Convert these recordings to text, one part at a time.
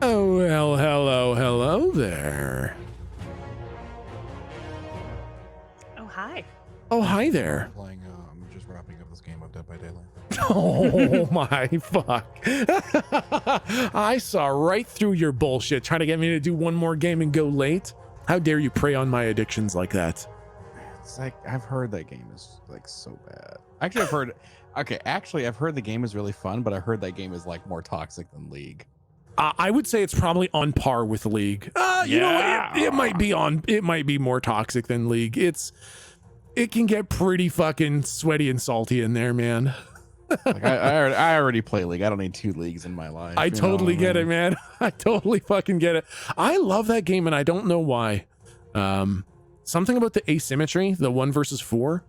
Oh, well, hello there. Oh, hi. Oh, hi there. I'm just wrapping up this game of Dead by Daylight. Oh my fuck. I saw right through your bullshit trying to get me to do one more game and go late. How dare you prey on my addictions like that? It's like, I've heard that game is like so bad. Actually, I've heard the game is really fun, but I heard that game is like more toxic than League. I would say it's probably on par with League. You know what? It might be more toxic than League. It can get pretty fucking sweaty and salty in there, man. Like I already play League. I don't need 2 leagues in my life. I totally get it, man. I totally fucking get it. I love that game, and I don't know why. Something about the asymmetry, the 1 versus 4.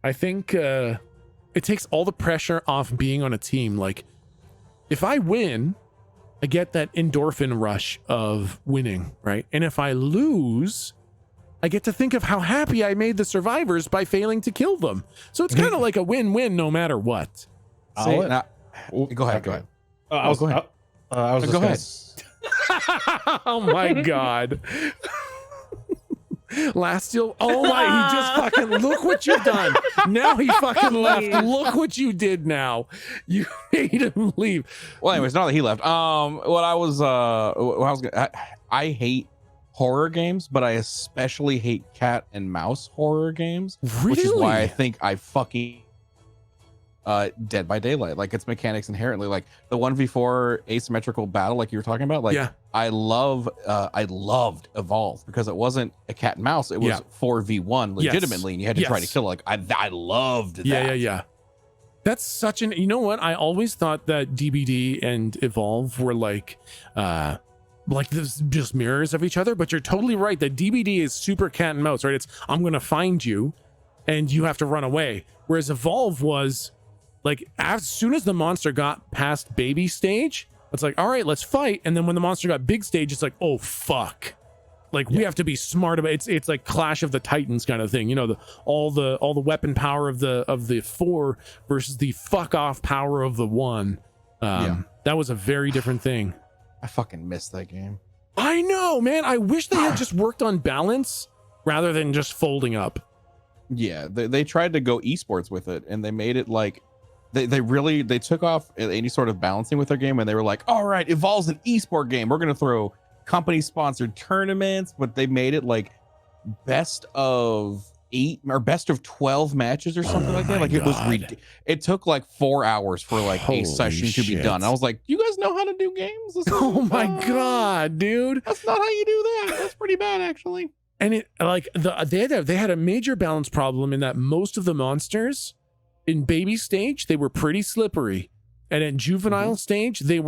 I think it takes all the pressure off being on a team. Like, if I win, I get that endorphin rush of winning, right? And if I lose, I get to think of how happy I made the survivors by failing to kill them. So it's kind of like a win-win no matter what. Go ahead. I was just go ahead. Oh my god. Lastiel, oh my, he just fucking, look what you've done. Now he fucking left. Look what you did now. You made him leave. Well, anyways, not that he left. I hate horror games, but I especially hate cat and mouse horror games. Really? Which is why I think I fucking Dead by Daylight, like its mechanics inherently, like the 1v4 asymmetrical battle, like you were talking about, like Yeah. I loved Evolve because it wasn't a cat and mouse, it was Yeah. 4v1 legitimately, and you had to try to Yes. kill it. Like I loved that. Yeah. That's such an, you know what? I always thought that DBD and Evolve were like this, just mirrors of each other, but you're totally right. That DBD is super cat and mouse, right? It's, I'm going to find you and you have to run away. Whereas Evolve was like, as soon as the monster got past baby stage, it's like, all right, let's fight. And then when the monster got big stage, it's like, oh fuck. Like we have to be smart about it. It's like Clash of the Titans kind of thing, you know, all the weapon power of the 4 versus the fuck off power of the 1. That was a very different thing. I fucking missed that game. I know, man. I wish they had just worked on balance rather than just folding up. Yeah, they tried to go esports with it, and they made it like they took off any sort of balancing with their game, and they were like, all right, Evolve's an esport game, we're gonna throw company sponsored tournaments, but they made it like best of 8 or best of 12 matches or something like that. Like it was it took like 4 hours for like Holy a session to be done. I was like, you guys know how to do games? This Oh is, my god, dude. that's not how you do that. That's pretty bad, actually. And it like they had a major balance problem in that most of the monsters in baby stage, they were pretty slippery. And at juvenile stage, they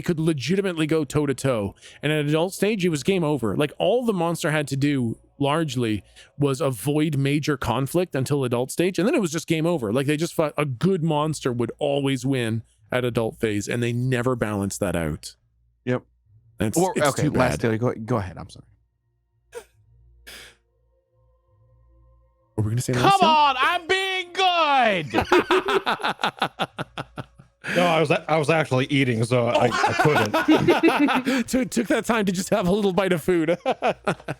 could legitimately go toe to toe. And at adult stage, it was game over. Like all the monster had to do largely was avoid major conflict until adult stage. And then it was just game over. Like they just fought, a good monster would always win at adult phase. And they never balanced that out. Yep. It's Okay, too bad. Lastiel, go ahead. I'm sorry. What were we going to say? Come on, I'm being good. No, I was actually eating, so I couldn't. So it took that time to just have a little bite of food.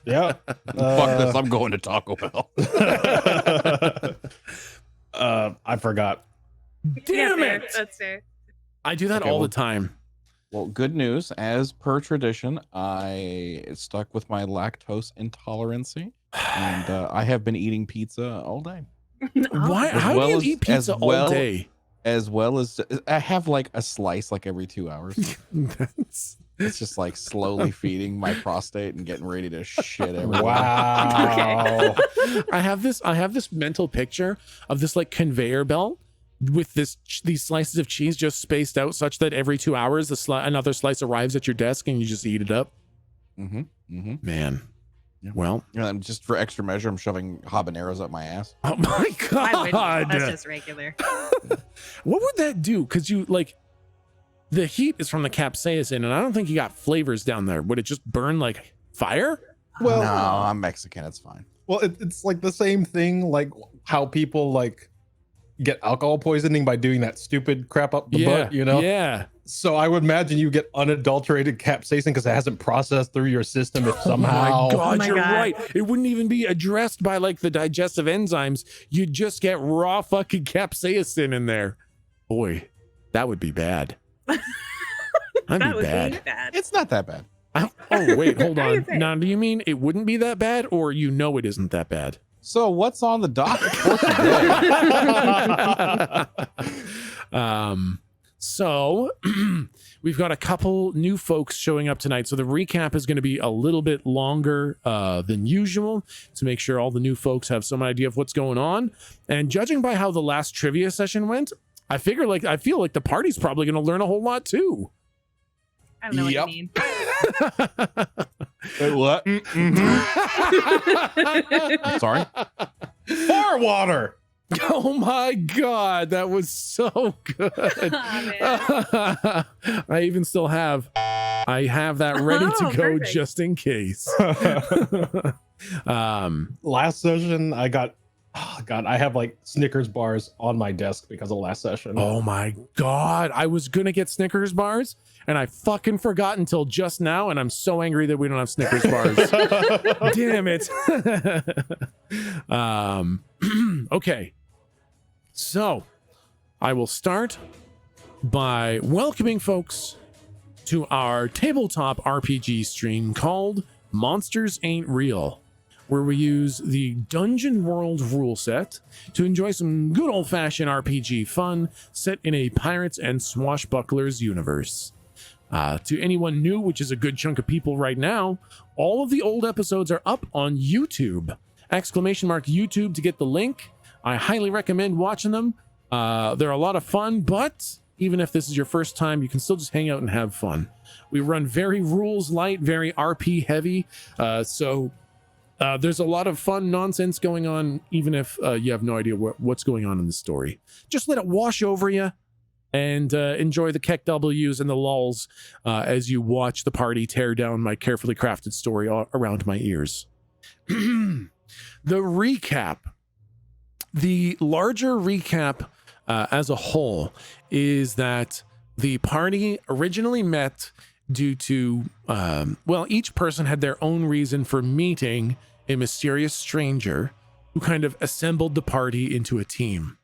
Yeah. Fuck this. I'm going to Taco Bell. I forgot. Damn Yeah, it! that's fair. I do that Okay, all well- the time. Well, good news. As per tradition, I stuck with my lactose intolerancy, and I have been eating pizza all day. Why? As How do well you as- eat pizza as all well- day? As well as I have like a slice like every 2 hours. That's- It's just like slowly feeding my prostate and getting ready to shit everywhere. Wow. I have this mental picture of this like conveyor belt with these slices of cheese just spaced out such that every 2 hours another slice arrives at your desk and you just eat it up. Man. Yeah. Well, And just for extra measure, I'm shoving habaneros up my ass. oh my Why wouldn't you? god. That's just regular. What would that do? Because you like the heat is from the capsaicin, and I don't think you got flavors down there. Would it just burn like fire? Well, No, I'm Mexican. It's fine. well, it's like the same thing, like how people like get alcohol poisoning by doing that stupid crap up the butt, you know? Yeah. So I would imagine you get unadulterated capsaicin because it hasn't processed through your system. If somehow, Oh my God, Oh my you're God. right. It wouldn't even be addressed by like the digestive enzymes. You'd just get raw fucking capsaicin in there. Boy, that would be bad. That'd That be would bad. be bad. It's not that bad. Oh wait, hold How do you on. think? Now, do you mean it wouldn't be that bad, or you know it isn't that bad? So what's on the docket for today? So we've got a couple new folks showing up tonight. So the recap is going to be a little bit longer than usual to make sure all the new folks have some idea of what's going on. And judging by how the last trivia session went, I feel like the party's probably going to learn a whole lot too. I don't know Yep. what you mean. Wait, what? I'm sorry. far water. Oh my God, that was so good. Aw, I even still have that ready to Oh, go perfect. just in case. Last session, I got. Oh God, I have like Snickers bars on my desk because of last session. Oh my God, I was gonna get Snickers bars and I fucking forgot until just now, and I'm so angry that we don't have Snickers bars. Damn it. Okay, so I will start by welcoming folks to our tabletop RPG stream called Monsters Ain't Real, where we use the Dungeon World rule set to enjoy some good old-fashioned RPG fun set in a pirates and swashbucklers universe. To anyone new, which is a good chunk of people right now, all of the old episodes are up on YouTube. ! YouTube to get the link. I highly recommend watching them. They're a lot of fun, but even if this is your first time, you can still just hang out and have fun. We run very rules light, very RP heavy, so there's a lot of fun nonsense going on, even if you have no idea what's going on in the story. Just let it wash over you and enjoy the Keck W's and the lulls as you watch the party tear down my carefully crafted story around my ears. The recap. The larger recap as a whole is that the party originally met due to, each person had their own reason for meeting a mysterious stranger who kind of assembled the party into a team.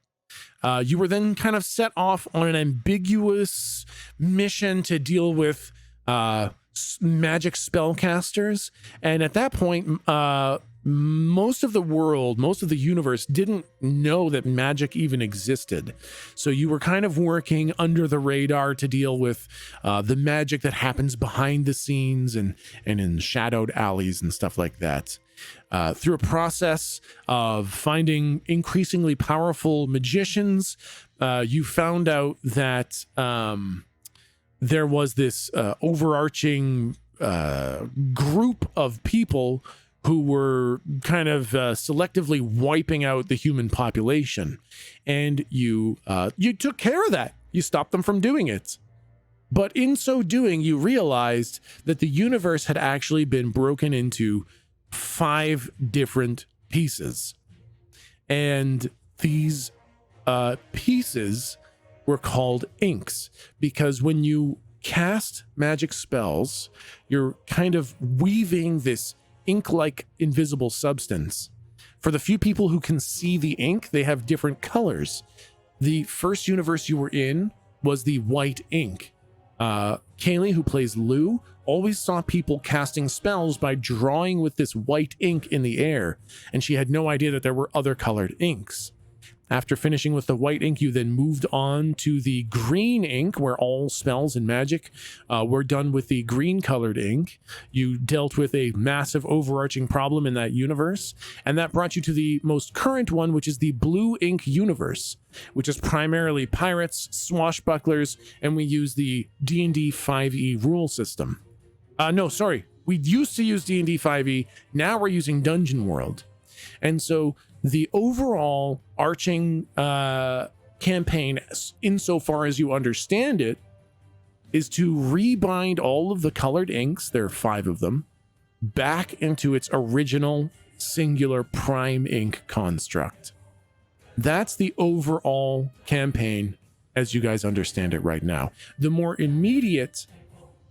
You were then kind of set off on an ambiguous mission to deal with magic spellcasters. And at that point, most of the universe didn't know that magic even existed. So you were kind of working under the radar to deal with the magic that happens behind the scenes and in shadowed alleys and stuff like that. Through a process of finding increasingly powerful magicians, you found out that there was this overarching group of people who were kind of selectively wiping out the human population, and you took care of that. You stopped them from doing it. But in so doing, you realized that the universe had actually been broken into 5 different pieces. And these pieces were called inks, because when you cast magic spells, you're kind of weaving this ink-like invisible substance. For the few people who can see the ink, they have different colors. The first universe you were in was the white ink. Kaylee, who plays Lou, always saw people casting spells by drawing with this white ink in the air, and she had no idea that there were other colored inks. After finishing with the white ink, you then moved on to the green ink, where all spells and magic were done with the green colored ink. You dealt with a massive overarching problem in that universe, and that brought you to the most current one, which is the blue ink universe, which is primarily pirates, swashbucklers, and we use the D&D 5e rule system. We used to use D&D 5e, now we're using Dungeon World. And so the overall arching campaign, insofar as you understand it, is to rebind all of the colored inks, there are 5 of them, back into its original singular prime ink construct. That's the overall campaign as you guys understand it right now. The more immediate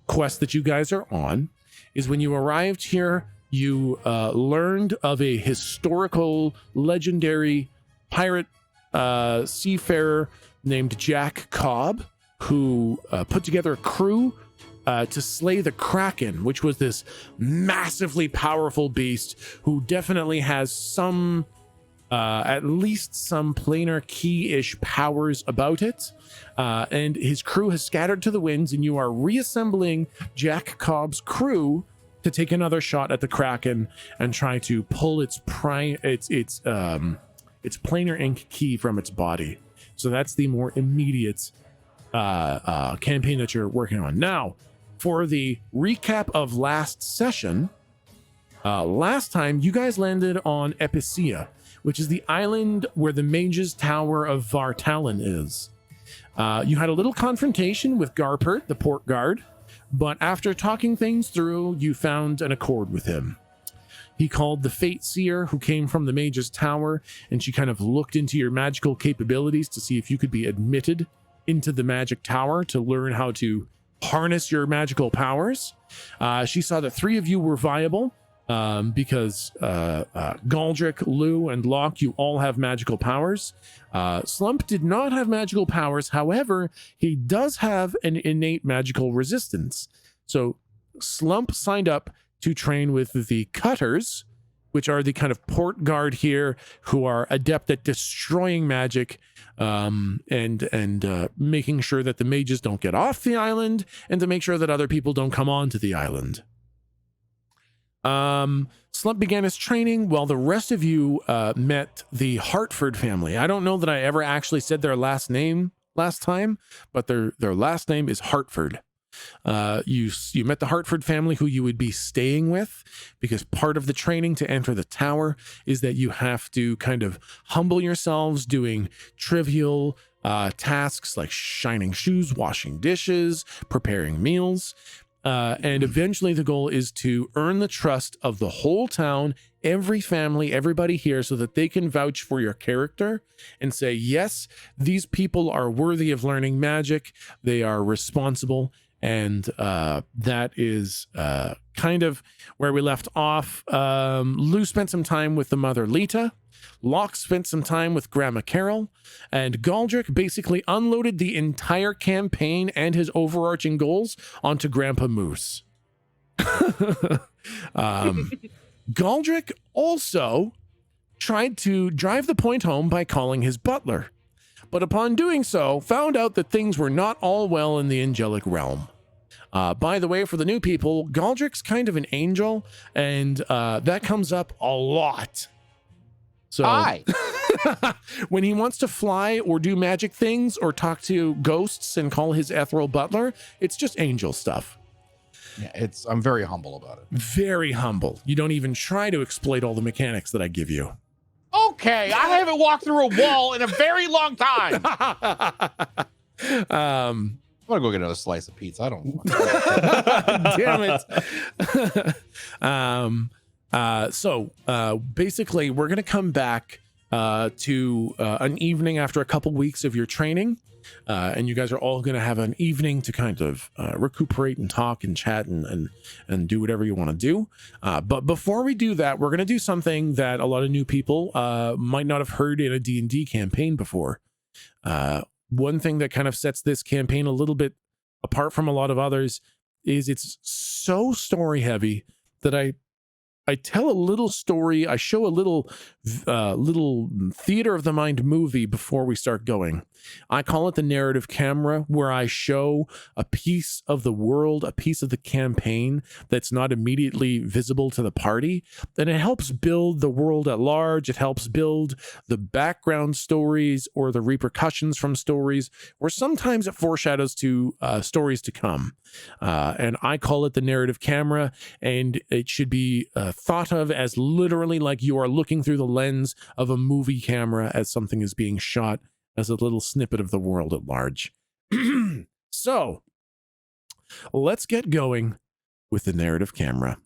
quest that you guys are on is when you arrived here, you learned of a historical, legendary pirate seafarer named Jack Cobb, who put together a crew to slay the Kraken, which was this massively powerful beast who definitely has some, at least some planar key-ish powers about it. And his crew has scattered to the winds, and you are reassembling Jack Cobb's crew to take another shot at the Kraken and try to pull its planar ink key from its body. So that's the more immediate campaign that you're working on. Now, for the recap of last session, last time you guys landed on Epicea, which is the island where the Mage's Tower of Vartalon is. You had a little confrontation with Garpert, the port guard, but after talking things through, you found an accord with him. He called the Fate Seer, who came from the Mage's Tower, and she kind of looked into your magical capabilities to see if you could be admitted into the Magic Tower to learn how to harness your magical powers. She saw that 3 of you were viable because Galdric, Lou, and Locke, you all have magical powers. Slump did not have magical powers. However, he does have an innate magical resistance. So Slump signed up to train with the Cutters, which are the kind of port guard here who are adept at destroying magic and making sure that the mages don't get off the island and to make sure that other people don't come onto the island. Slump began his training while the rest of you met the Hartford family. I don't know that I ever actually said their last name last time, but their last name is Hartford. You met the Hartford family who you would be staying with, because part of the training to enter the tower is that you have to kind of humble yourselves doing trivial tasks like shining shoes, washing dishes, preparing meals. And eventually the goal is to earn the trust of the whole town, every family, everybody here, so that they can vouch for your character and say, yes, these people are worthy of learning magic. They are responsible. And that is kind of where we left off. Lou spent some time with the mother Lita. Locke spent some time with Grandma Carol, and Galdric basically unloaded the entire campaign and his overarching goals onto Grandpa Moose. Galdric also tried to drive the point home by calling his butler, but upon doing so, found out that things were not all well in the angelic realm. By the way, for the new people, Galdric's kind of an angel, and that comes up a lot. So Hi. when he wants to fly or do magic things or talk to ghosts and call his ethereal butler, it's just angel stuff. Yeah, I'm very humble about it. Very humble. You don't even try to exploit all the mechanics that I give you. Okay, I haven't walked through a wall in a very long time. I'm gonna go get another slice of pizza. I don't want Damn it. So basically, we're going to come back to an evening after a couple weeks of your training. And you guys are all going to have an evening to kind of recuperate and talk and chat and do whatever you want to do. But before we do that, we're going to do something that a lot of new people might not have heard in a D&D campaign before. One thing that kind of sets this campaign a little bit apart from a lot of others is it's so story heavy that I tell a little story. I show a little theater of the mind movie before we start going. I call it the narrative camera, where I show a piece of the world, a piece of the campaign that's not immediately visible to the party. And it helps build the world at large. It helps build the background stories or the repercussions from stories, or sometimes it foreshadows to stories to come. And I call it the narrative camera, and it should be thought of as literally like you are looking through the lens of a movie camera as something is being shot as a little snippet of the world at large. So let's get going with the narrative camera.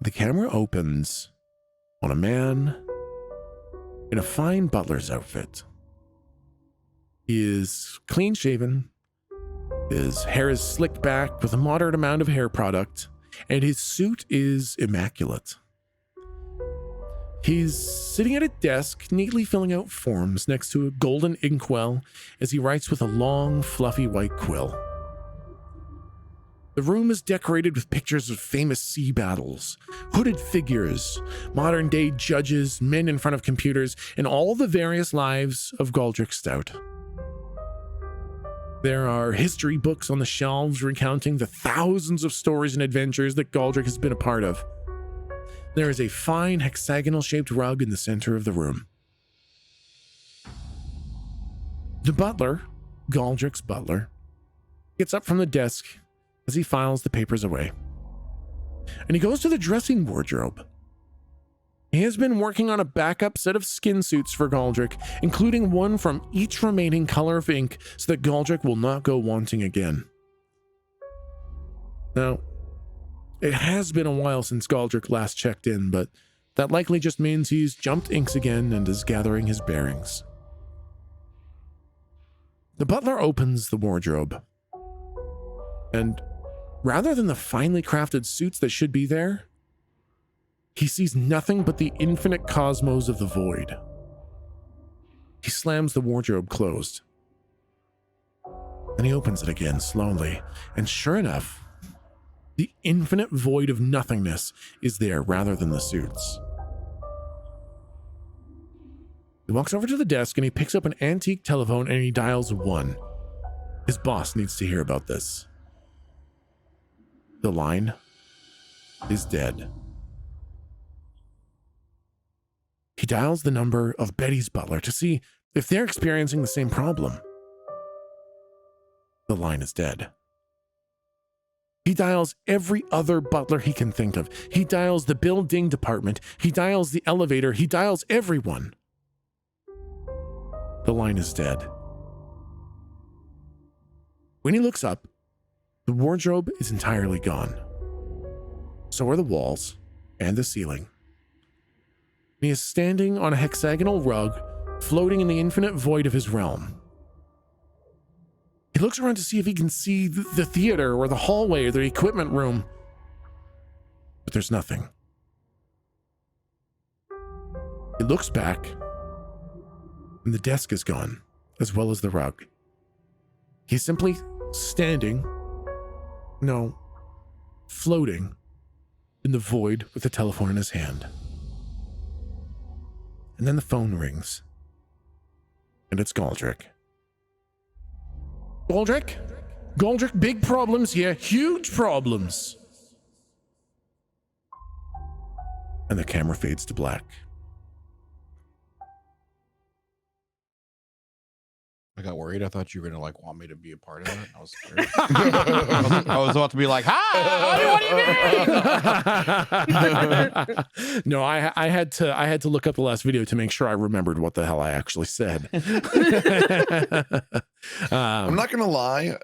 The camera opens on a man in a fine butler's outfit. He is clean shaven. His hair is slicked back with a moderate amount of hair product, and his suit is immaculate. He's sitting at a desk, neatly filling out forms next to a golden inkwell as he writes with a long, fluffy white quill. The room is decorated with pictures of famous sea battles, hooded figures, modern-day judges, men in front of computers, and all the various lives of Galdric Stout. There are history books on the shelves recounting the thousands of stories and adventures that Galdric has been a part of. There is a fine hexagonal-shaped rug in the center of the room. The butler, Galdric's butler, gets up from the desk as he files the papers away. And he goes to the dressing wardrobe. He has been working on a backup set of skin suits for Galdric, including one from each remaining color of ink so that Galdric will not go wanting again. Now, it has been a while since Galdric last checked in, but that likely just means he's jumped inks again and is gathering his bearings. The butler opens the wardrobe, and rather than the finely crafted suits that should be there, he sees nothing but the infinite cosmos of the void. He slams the wardrobe closed. Then he opens it again slowly, and sure enough, the infinite void of nothingness is there rather than the suits. He walks over to the desk and he picks up an antique telephone and he dials 1. His boss needs to hear about this. The line is dead. He dials the number of Betty's butler to see if they're experiencing the same problem. The line is dead. He dials every other butler he can think of. He dials the building department. He dials the elevator. He dials everyone. The line is dead. When he looks up, the wardrobe is entirely gone. So are the walls and the ceiling. He is standing on a hexagonal rug, floating in the infinite void of his realm. He looks around to see if he can see the theater or the hallway or the equipment room, but there's nothing. He looks back, and the desk is gone, as well as the rug. He's simply floating in the void with the telephone in his hand. And then the phone rings, and it's Galdric. Galdric? Galdric, big problems here. Huge problems. And the camera fades to black. I got worried. I thought you were gonna want me to be a part of it. I was scared. I was about to be like, "Hi, what do you mean?" No, I had to look up the last video to make sure I remembered what the hell I actually said. I'm not gonna lie.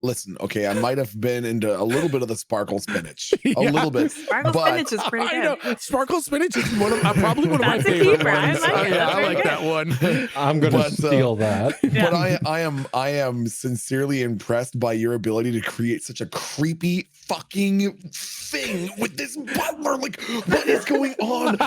Listen, okay, I might have been into a little bit of the sparkle spinach, a little bit. Sparkle spinach is pretty I good. know sparkle spinach is probably one of my That's a favorite keeper. I ones. like it. Yeah, That's I very like good. that one. I'm gonna But, steal that. Yeah. But I am sincerely impressed by your ability to create such a creepy fucking thing with this butler. Like, what is going on?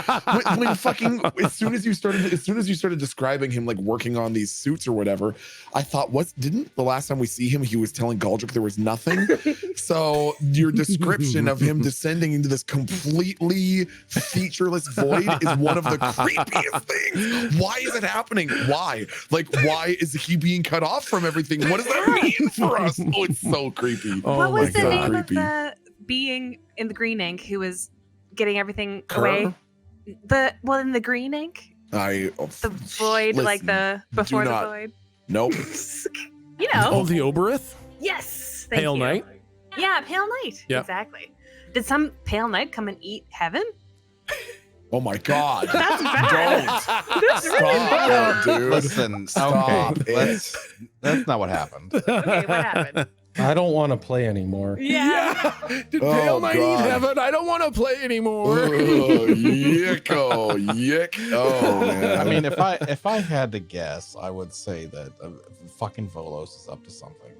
When fucking as soon as you started describing him like working on these suits or whatever, I thought, didn't the last time we see him, he was telling Galdric there was nothing. So your description of him descending into this completely featureless void is one of the creepiest things. Why is it happening? Why? Like, why is he being cut off from everything? What does that mean for us? Oh, it's so creepy. Oh What was my the God. name Creepy. of the being in the green ink who was getting everything Kerr? away? In the green ink? The The void, like the before the not- void. Nope. You know. Oh, the Oberith? Yes. Thank Pale you. Knight? Yeah, Pale Knight. Yep. Exactly. Did some Pale Knight come and eat heaven? Oh my God. That's bad. That's really bad. Stop, dude. Listen, Stop okay, it. that's not what happened. Okay, what happened? I don't want to play anymore. Yeah. Did Oh, Pale Knight eat God. heaven? I don't want to play anymore. Oh, yick. Oh man. I mean, if I had to guess, I would say that fucking Volos is up to something.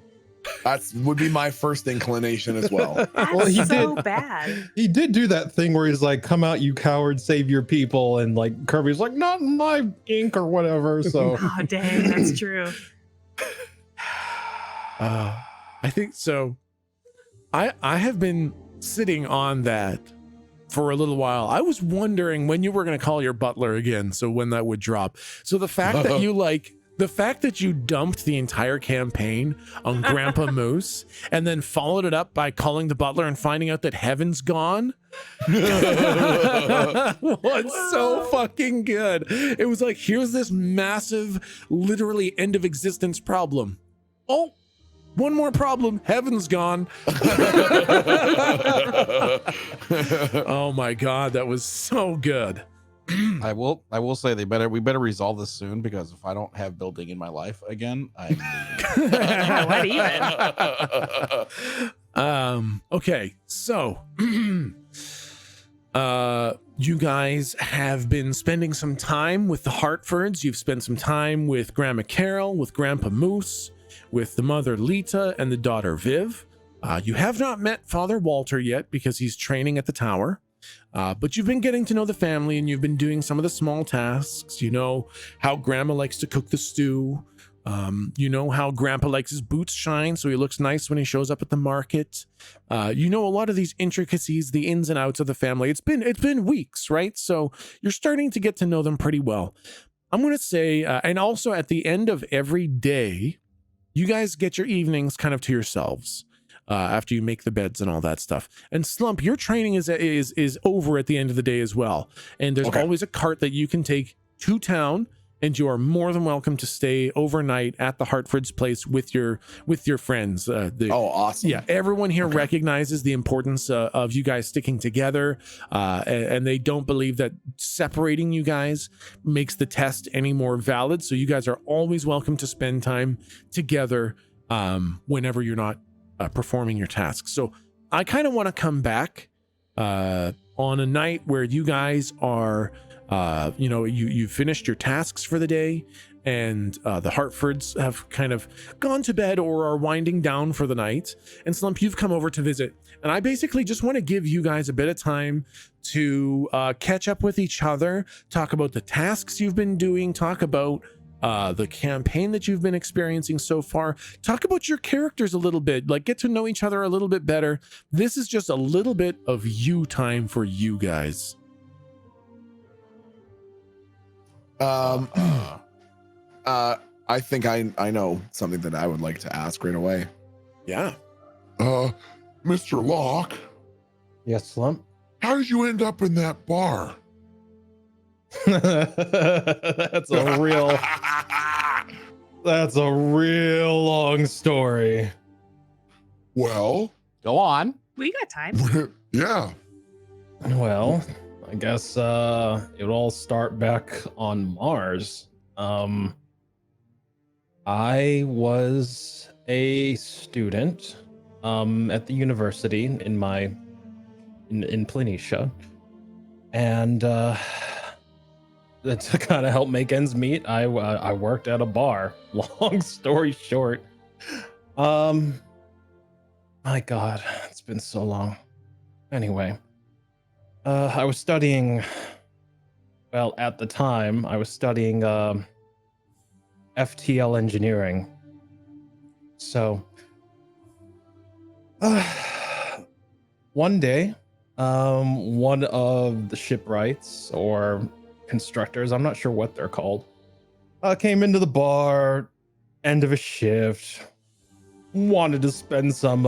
That's would be my first inclination as well. That's Well, he so did- bad. He did do that thing where he's like, "Come out, you coward, save your people," and like Kirby's like, "Not in my ink" or whatever. So Oh, dang, that's true. I think so. I have been sitting on that for a little while. I was wondering when you were going to call your butler again, so when that would drop. So the fact that you dumped the entire campaign on Grandpa Moose and then followed it up by calling the butler and finding out that heaven's gone was so fucking good. It was like, here's this massive, literally end of existence problem. Oh, one more problem. Heaven's gone. Oh my God, that was so good. I will say we better resolve this soon, because if I don't have building in my life again, I'm leaving. What even? Okay, so you guys have been spending some time with the Hartfords. You've spent some time with Grandma Carol, with Grandpa Moose, with the mother Lita, and the daughter Viv. You have not met Father Walter yet because he's training at the tower. But you've been getting to know the family, and you've been doing some of the small tasks. You know how Grandma likes to cook the stew. You know how Grandpa likes his boots shine, so he looks nice when he shows up at the market. You know a lot of these intricacies, the ins and outs of the family. It's been weeks, right? So you're starting to get to know them pretty well. I'm going to say, and also at the end of every day, you guys get your evenings kind of to yourselves. After you make the beds and all that stuff. And Slump, your training is over at the end of the day as well. And there's always a cart that you can take to town, and you are more than welcome to stay overnight at the Hartford's place with your friends. Awesome. Yeah, everyone here recognizes the importance of you guys sticking together, and they don't believe that separating you guys makes the test any more valid. So you guys are always welcome to spend time together whenever you're not performing your tasks. So I kind of want to come back on a night where you guys are you finished your tasks for the day, and the Hartfords have kind of gone to bed or are winding down for the night, and Slump, you've come over to visit, and I basically just want to give you guys a bit of time to catch up with each other, talk about the tasks you've been doing, talk about the campaign that you've been experiencing so far, talk about your characters a little bit, like get to know each other a little bit better. This is just a little bit of you time for you guys. I think I know something that I would like to ask right away. Yeah. Mr. Locke, yes, Slump. how did you end up in that bar? That's a real long story. Well, Go on. We got time. yeah. Well, I guess it would all start back on Mars. I was a student at the university in Planitia, and to kind of help make ends meet, I worked at a bar. Long story short, my God, it's been so long. Anyway, I was studying. Well, at the time, I was studying FTL engineering. So, one day, one of the shipwrights or constructors, I'm not sure what they're called, came into the bar, end of a shift, wanted to spend some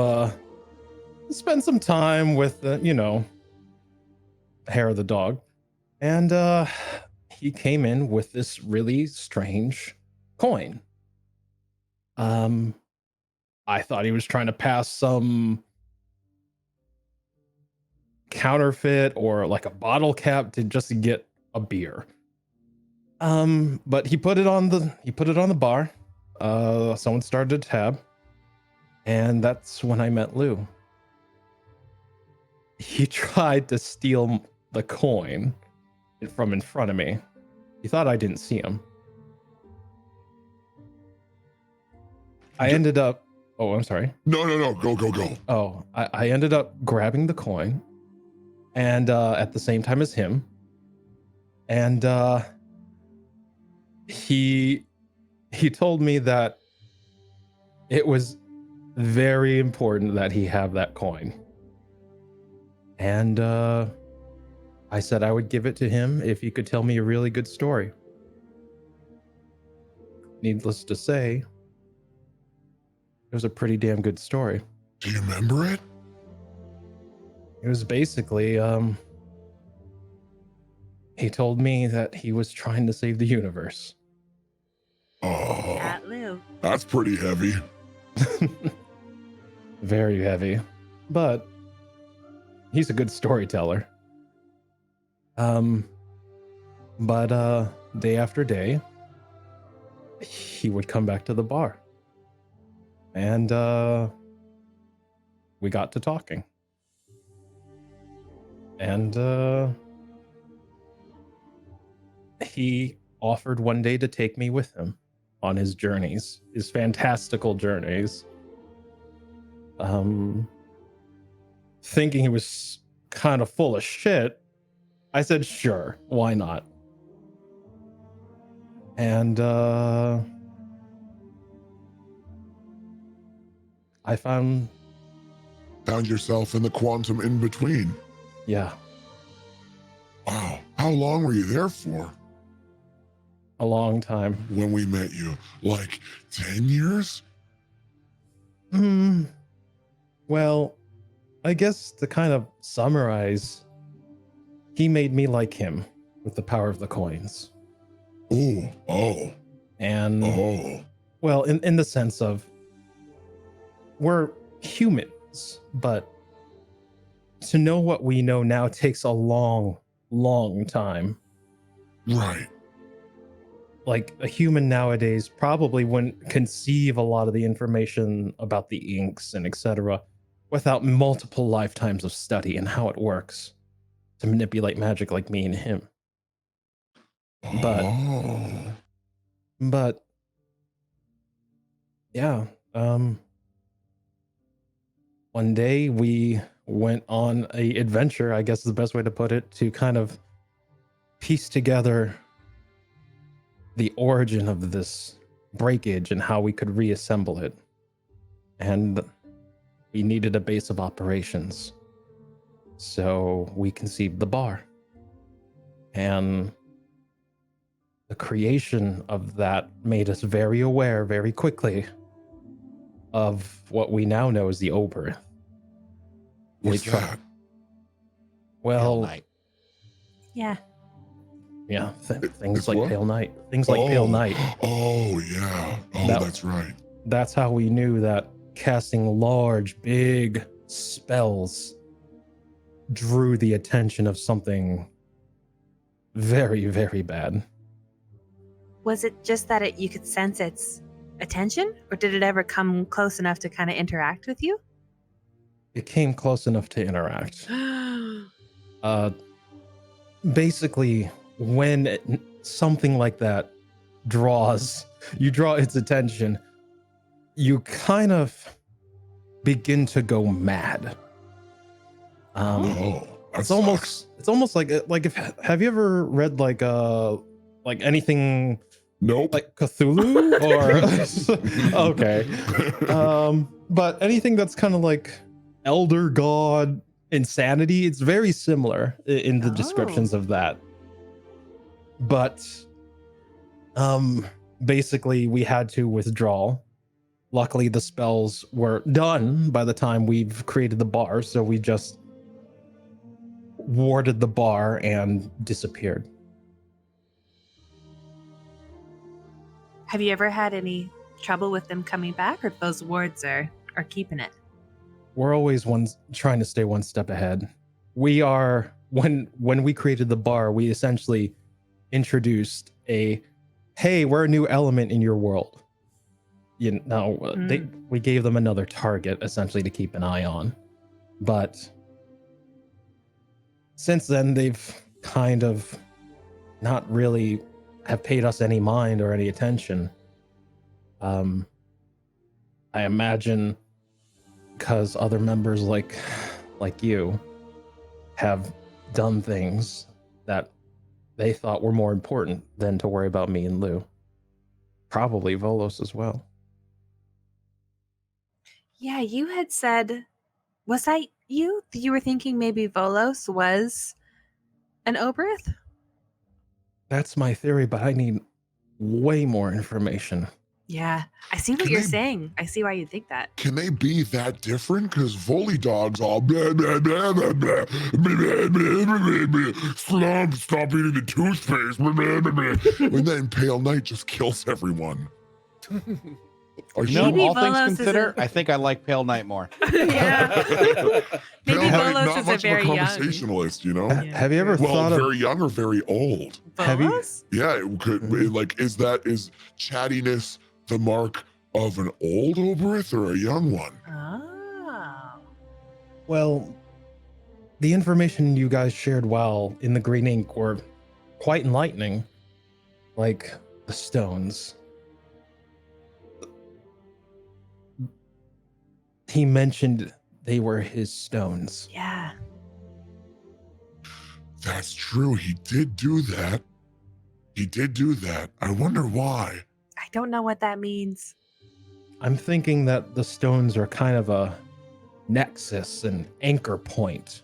time with the hair of the dog, and he came in with this really strange coin. I thought he was trying to pass some counterfeit or like a bottle cap to just get a beer. But he put it on the bar. Someone started a tab, And that's when I met Lou. He tried to steal the coin from in front of me. He thought I didn't see him. I ended up... Oh, I'm sorry. No. Go. Oh, I ended up grabbing the coin and at the same time as him. And he told me that it was very important that he have that coin. And I said I would give it to him if he could tell me a really good story. Needless to say, it was a pretty damn good story. Do you remember it? It was basically, he told me that he was trying to save the universe. Oh, Cat Lou. that's pretty heavy. Very heavy, but he's a good storyteller. But day after day, he would come back to the bar. And we got to talking. And he offered one day to take me with him on his journeys, his fantastical journeys. Thinking he was kind of full of shit, I said, sure, why not? And I found yourself in the quantum in between. Yeah, Wow. How long were you there for a long time. when we met you? Like 10 years? Well, I guess to kind of summarize, he made me like him with the power of the coins. Oh. And well, in the sense of we're humans, but to know what we know now takes a long time. Right. Like a human nowadays probably wouldn't conceive a lot of the information about the inks and etc. without multiple lifetimes of study and how it works to manipulate magic like me and him. But yeah, one day we went on a adventure, I guess is the best way to put it, to kind of piece together the origin of this breakage and how we could reassemble it. And we needed a base of operations. So we conceived the bar. And the creation of that made us very aware very quickly of what we now know as the Ober. What's that? Well, Yeah. yeah, things It's like what? Pale Night. Things like Pale Night. Oh, yeah. Oh, That- that's right. That's how we knew that casting large, big spells drew the attention of something very, very bad. Was it just that you could sense its attention, or did it ever come close enough to kind of interact with you? It came close enough to interact. Basically, when something like that you draw its attention, you kind of begin to go mad. That It's sucks. almost like if have you ever read like anything Nope. like Cthulhu or okay, but anything that's kind of like elder god insanity, it's very similar in the descriptions of that. But basically we had to withdraw. Luckily the spells were done by the time we've created the bar, so we just warded the bar and disappeared. Have you ever had any trouble with them coming back, or those wards are keeping it? We're always trying to stay one step ahead. We are when we created the bar, we essentially introduced hey, we're a new element in your world. we gave them another target essentially to keep an eye on, but since then they've kind of not really have paid us any mind or any attention. I imagine because other members like you have done things that they thought were more important than to worry about me and Lou. Probably Volos as well. Yeah, you had said, was that you? You were thinking maybe Volos was an Oberith? That's my theory, but I need way more information. Yeah, I see what Can you're they- saying. I see why you think that. Can they be that different? Because Volley Dog's all blah, blah, blah, blah, blah, blah, blah, blah, blah. Slump, stop eating the toothpaste. Blah, blah, blah, blah. And then Pale Knight just kills everyone. Are You know, Maybe all Volos things is considered, a- I think I like Pale Knight more. Yeah. Maybe Pale Knight, Volos not is a much very of a young. conversationalist, you know? Yeah. Have you ever Well, thought of very young or very old? Have you- Volos? Yeah, it could like is chattiness the mark of an old Oberith or a young one? Oh. Well, the information you guys shared while in the Green Ink were quite enlightening. Like the stones. He mentioned they were his stones. Yeah. That's true. He did do that. He did do that. I wonder why. I don't know what that means. I'm thinking that the stones are kind of a nexus, an anchor point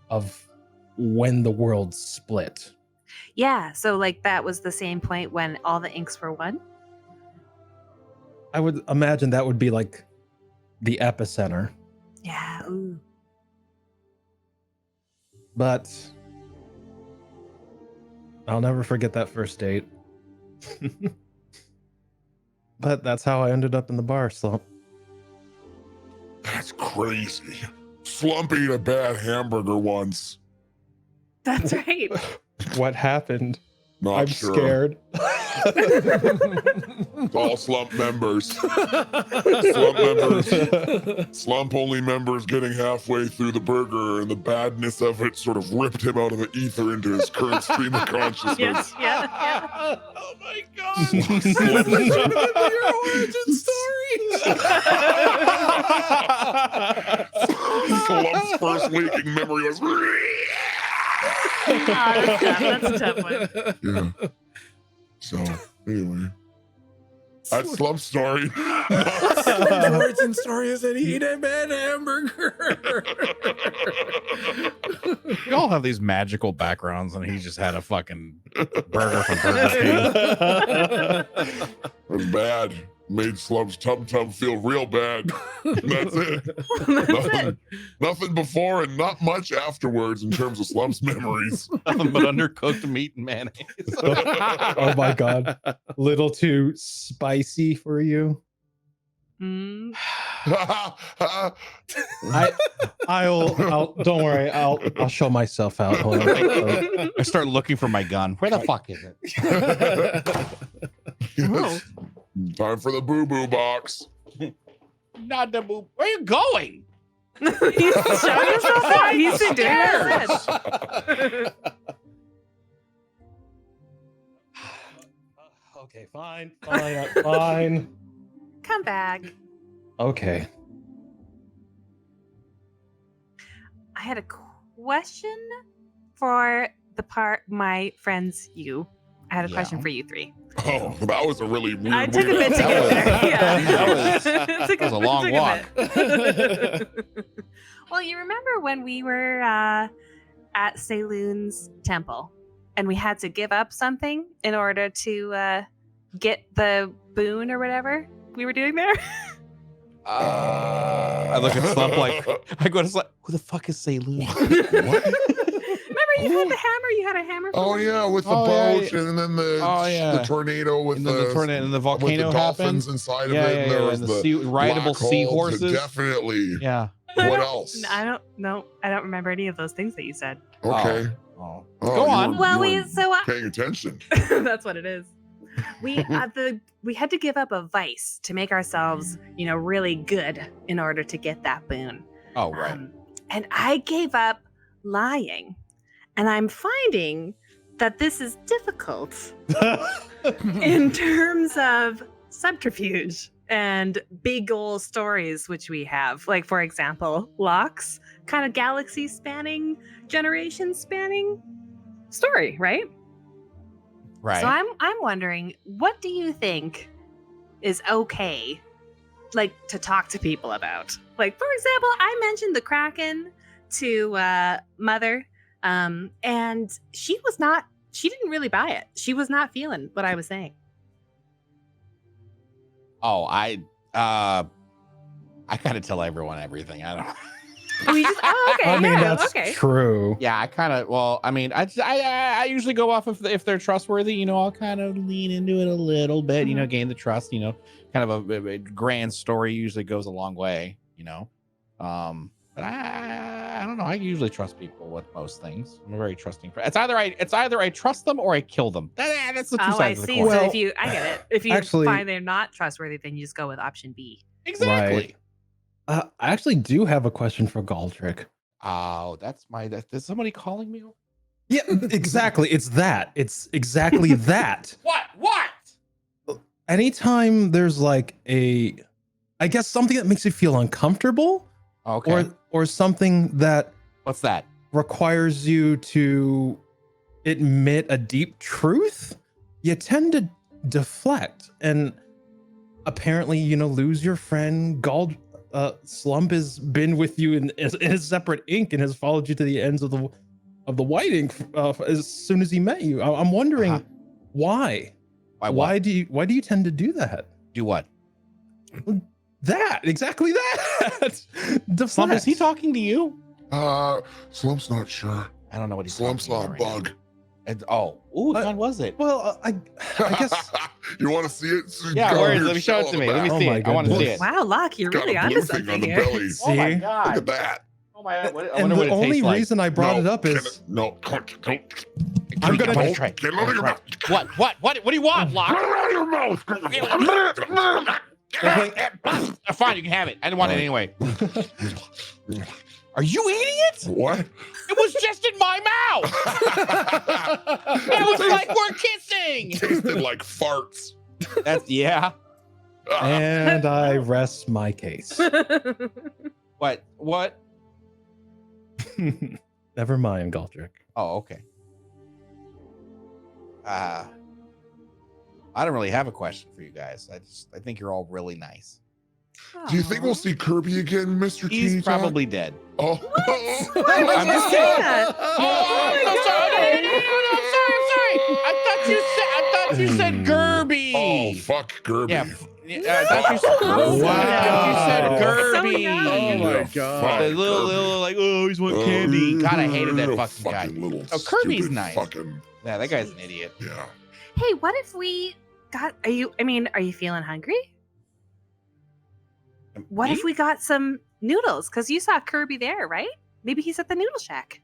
of when the world split. Yeah, so like that was the same point when all the inks were one? I would imagine that would be like the epicenter, Yeah. Ooh. but I'll never forget that first date. But that's how I ended up in the bar, Slump. That's crazy. Slump ate a bad hamburger once. That's right. What happened? Not I'm sure. scared. It's all Slump members. Slump members. Slump only members getting halfway through the burger, and the badness of it sort of ripped him out of the ether into his current stream of consciousness. Yeah. Oh my god. Slump- Your origin story. Slump's first waking memory was. That's a tough one. Yeah. So, anyway. That's Slump's story. His origin story is that he ate a bad hamburger. We all have these magical backgrounds, and he just had a fucking burger from Burger King. It was bad. Made Slump's tum-tum feel real bad. That's it. Nothing before and not much afterwards in terms of Slump's memories. Nothing but undercooked meat and mayonnaise. Oh my god. Little too spicy for you. Mm. I'll don't worry, I'll show myself out. Hold on. I start looking for my gun. Where the fuck is it? Yes. Time for the boo-boo box. Not the boo. Where are you going? He's showing himself out. He's been doing that. Okay, fine. Come back. Okay. I had a question for my friends, you. I had a question Yeah. for you three. Oh, that was a really weird I took a way bit to to- get there. Yeah. that was a long walk. Well, you remember when we were at Saloon's temple and we had to give up something in order to get the boon or whatever we were doing there? I look at Slump like, I go to Slump, who the fuck is Saloon? What? Remember you had the hammer? You had a hammer for Oh one? yeah, with the Oh, yeah, boat and then the Oh, yeah. the tornado with And then the tornado and the with volcano the dolphins happens. inside Yeah, of it. yeah, And there yeah. was And the the sea, rideable black hole. seahorses. Definitely. Yeah. I What don't- else? I don't know. I don't remember any of those things that you said. Okay. Oh. Oh, Go you on. were- Well, you were so paying attention. that's what it is. we had to give up a vice to make ourselves, really good in order to get that boon. Oh, right. And I gave up lying, and I'm finding that this is difficult in terms of subterfuge and big old stories which we have. Like, for example, Locke's kind of galaxy spanning, generation spanning story, right? Right. So I'm wondering, what do you think is okay, like, to talk to people about? Like, for example, I mentioned the Kraken to Mother, and she didn't really buy it. She was not feeling what I was saying. Oh, I gotta tell everyone everything. I don't. Okay. I mean, yeah, that's okay. true. Yeah, I kind of. Well, I mean, I usually go off if they're trustworthy. I'll kind of lean into it a little bit. Gain the trust. Kind of a grand story usually goes a long way. But I don't know. I usually trust people with most things. I'm a very trusting. It's either I trust them or I kill them. That's the two sides of the I see. coin. So Well, I get it. If you actually- find they're not trustworthy, then you just go with option B. Exactly. Right. I actually do have a question for Galdric. Oh, is somebody calling me? Yeah, exactly. It's that. It's exactly that. What? Anytime there's like I guess something that makes you feel uncomfortable, Okay. or something that What's that? requires you to admit a deep truth, you tend to deflect. And apparently, lose your friend Slump has been with you in a separate ink and has followed you to the ends of the white ink as soon as he met you. I'm wondering Uh-huh. why. Why? Why do you tend to do that? Do what? That exactly that. Deflect. Slump, is he talking to you? Slump's not sure. I don't know what he's Slump's talking not a about right bug. now. And, what kind was it? Well, I guess. You want to see it? Yeah, Go where here, is it? Let me show it to me. Let me Oh see my it. I want to see goodness. it. Wow, Locke, you're Got really a onto blue thing something on the here. belly. Oh my See? god! Look at that. Oh my! I wonder And what the it only tastes like. reason I brought it up can is no, don't. I'm gonna Don't try. Get it out of your mouth. What do you want, Locke? Get it out of your mouth. Fine, you can have it. I didn't want it anyway. Are you eating it? What? It was just in my mouth. It was like we're kissing. Tasted like farts. That's yeah. and I rest my case. What? Never mind, Galdric. Oh, okay. I don't really have a question for you guys. I think you're all really nice. Do you think we'll see Kirby again, Mr. He's Teeny Talk? probably dead. Oh. Why would I'm you just say saying. that? Oh, I'm so sorry. No, I'm sorry. I thought you said Gerby. Oh, fuck Kirby. Yeah. I thought you said. Oh, I thought you said So Gerby. young. Oh my Yeah, God. fuck The little like, oh, he's want candy. God, I hated that little fucking guy. Little Oh, Kirby's stupid nice. Fucking, Yeah, that guy's an idiot. yeah. Hey, what if we got? Are you feeling hungry? What if we got some noodles? Because you saw Kirby there, right? Maybe he's at the noodle shack.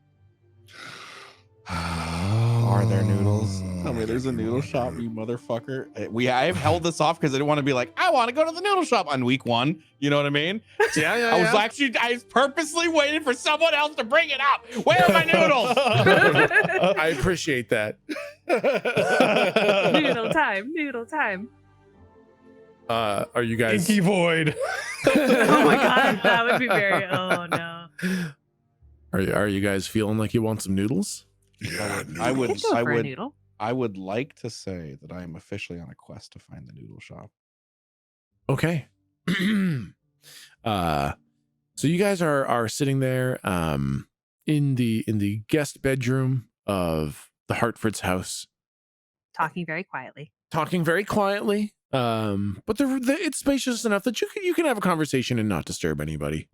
Are there noodles? Tell me there's a noodle shop, you motherfucker. I have held this off because I didn't want to be like, I want to go to the noodle shop on week 1. You know what I mean? Yeah. I was purposely waiting for someone else to bring it up. Where are my noodles? I appreciate that. Noodle time. Are you guys? Inky void. Oh my god, that would be very. Oh no. Are you guys feeling like you want some noodles? Yeah, I would- noodles. Go for a noodle. I would like to say that I am officially on a quest to find the noodle shop. Okay. So you guys are sitting there in the guest bedroom of the Hartford's house, Talking very quietly. talking very quietly. But it's spacious enough that you can have a conversation and not disturb anybody.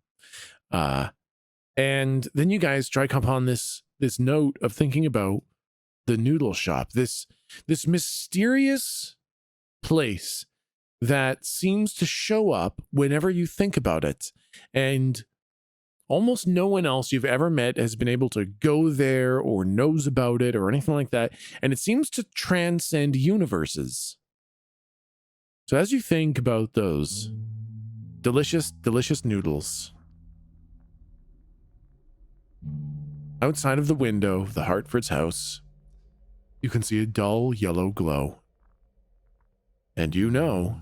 And then you guys strike upon this note of thinking about the noodle shop, this mysterious place that seems to show up whenever you think about it. And almost no one else you've ever met has been able to go there or knows about it or anything like that. And it seems to transcend universes. So as you think about those delicious, delicious noodles, outside of the window of the Hartford's house, you can see a dull yellow glow. And you know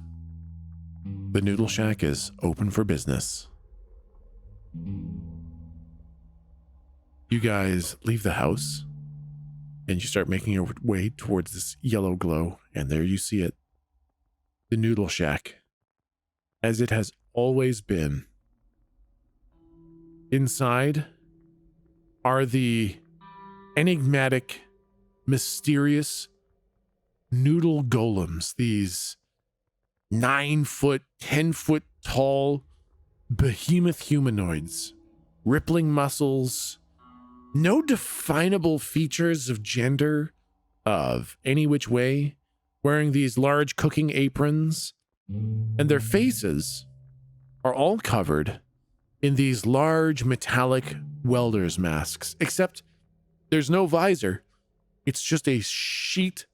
the Noodle Shack is open for business. You guys leave the house and you start making your way towards this yellow glow, and there you see it. The Noodle Shack, as it has always been. Inside are the enigmatic, mysterious noodle golems, these 9-foot, 10-foot tall behemoth humanoids, rippling muscles, no definable features of gender of any which way, wearing these large cooking aprons, and their faces are all covered in these large metallic welder's masks, except there's no visor. It's just a sheet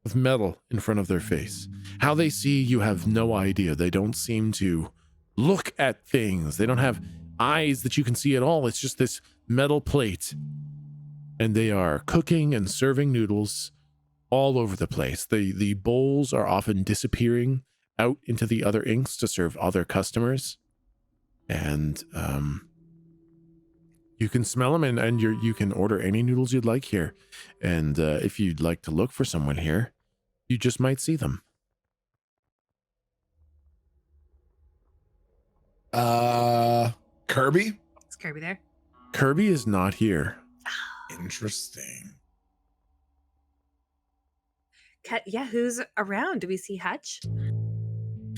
of metal in front of their face. How they see you have no idea. They don't seem to look at things. They don't have eyes that you can see at all. It's just this metal plate. And they are cooking and serving noodles all over the place. The bowls are often disappearing out into the other inks to serve other customers. And you can smell them, and you can order any noodles you'd like here. And if you'd like to look for someone here, you just might see them. Kirby? Is Kirby there? Kirby is not here. Interesting. Yeah, who's around? Do we see Hutch?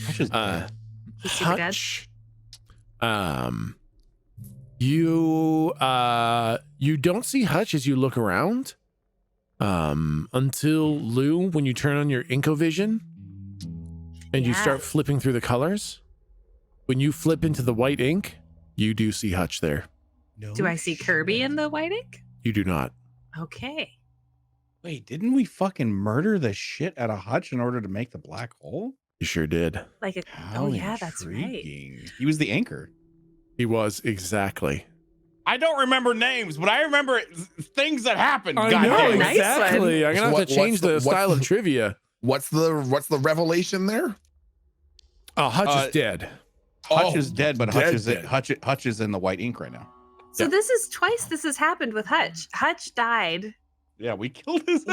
Hutch is dead. He's super dead. Hutch, you don't see Hutch as you look around, until Lou, when you turn on your Inkovision and you start Yes. flipping through the colors. When you flip into the white ink, you do see Hutch there. No Do I see Kirby in the white ink? You do not. Okay. Wait, didn't we fucking murder the shit out of Hutch in order to make the black hole? You sure did. Like a, How oh yeah, that's right. intriguing. He was the anchor. He was, exactly. I don't remember names, but I remember things that happened. I God know, damn it. Nice exactly. I'm gonna have to change the style of trivia. What's the revelation there? Oh, Hutch is dead. Hutch is dead, but dead. Hutch is in the white ink right now. So Yeah. this is twice this has happened with Hutch. Hutch died Yeah, we killed his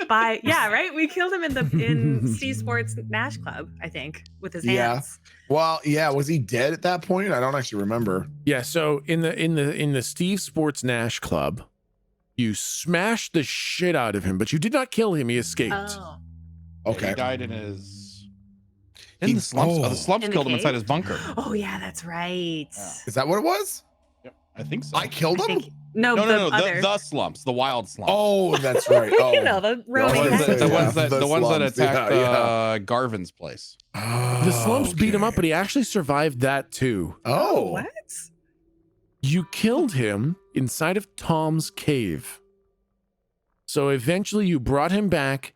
by right? We killed him in Steve Sports Nash Club, I think, with his Yeah. hands. Well, yeah, was he dead at that point? I don't actually remember. Yeah, so in the Steve Sports Nash Club, you smashed the shit out of him, but you did not kill him. He escaped. Oh. Okay. He died in his. He- The slumps. oh. The slumps In the killed him inside cave? his bunker. Oh yeah, that's right. Yeah. Is that what it was? Yep, I think so. I killed I him? think no, no, the no, other. the slumps, the wild slumps. Oh, that's right. Oh. You know, the roaming ones the, that- the peasants. ones that the the ones that slumps, attacked yeah. Garvin's place. The slumps beat him up, but he actually survived that too. Oh. What? You killed him inside of Tom's cave. So eventually you brought him back,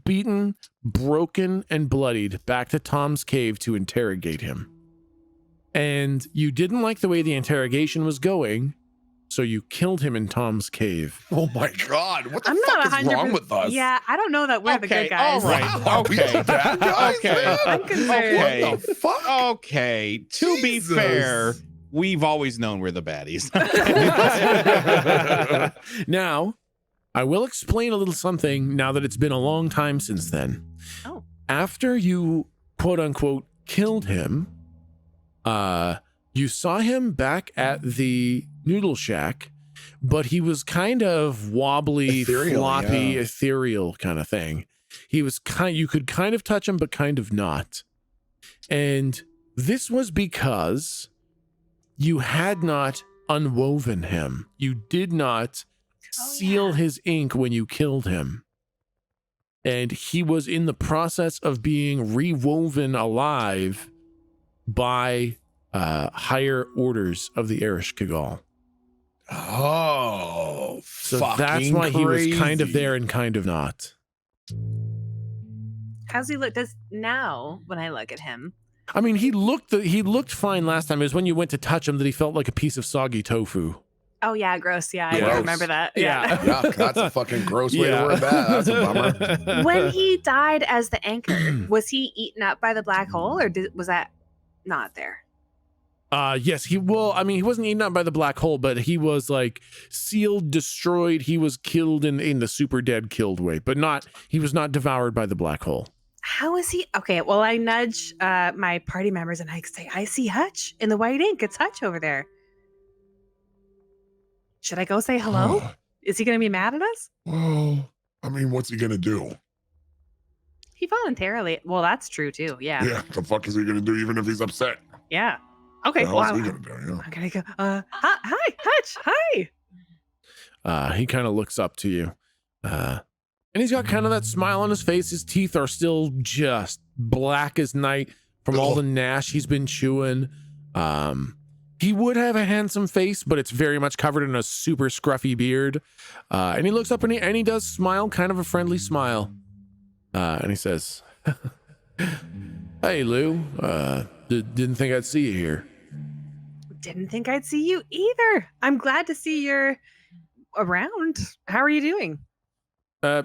beaten, broken, and bloodied, back to Tom's cave to interrogate him. And you didn't like the way the interrogation was going, so you killed him in Tom's cave. Oh my God. What the I'm not fuck is 100%. wrong with us? Yeah, I don't know that we're the Okay, good guys. all right. Wow, we Okay. the bad guys, Okay. man? I'm concerned. Okay. What the fuck? Okay, to be Jesus. fair, we've always known we're the baddies. Now, I will explain a little something now that it's been a long time since then. Oh. After you, quote unquote, killed him, you saw him back at the Noodle Shack, but he was kind of wobbly, Ethereal, floppy, yeah. ethereal kind of thing. He was you could kind of touch him, but kind of not. And this was because you had not unwoven him. You did not seal his ink when you killed him. And he was in the process of being rewoven alive by higher orders of the Erish Kagol. Oh, So that's why he was kind of there and kind of not. How's he look? Does now when I look at him? I mean, he looked fine last time. It was when you went to touch him that he felt like a piece of soggy tofu. Oh yeah, gross. Yeah, I Gross. remember that. Yeah. Yeah, that's a fucking gross way to word that. That's a bummer. When he died as the anchor, was he eaten up by the black hole, or was that not there? Yes, he wasn't eaten up by the black hole, but he was like sealed, destroyed. He was killed in the super dead killed way, but he was not devoured by the black hole. How is he? Okay, well, I nudge my party members and I say, I see Hutch in the white ink. It's Hutch over there. Should I go say hello? Is he going to be mad at us? Well, I mean, what's he gonna do? He voluntarily. Well, that's true too. Yeah. Yeah, the fuck is he gonna do even if he's upset? Yeah. Okay. What Well, else is he I'm gonna do? Yeah. going to go. Hi, Hutch. Hi. He kind of looks up to you. And he's got kind of that smile on his face. His teeth are still just black as night from all the gnash he's been chewing. He would have a handsome face, but it's very much covered in a super scruffy beard. And he looks up and he does smile, kind of a friendly smile. And he says, "Hey, Lou, didn't think I'd see you here." Didn't think I'd see you either. I'm glad to see you're around. How are you doing?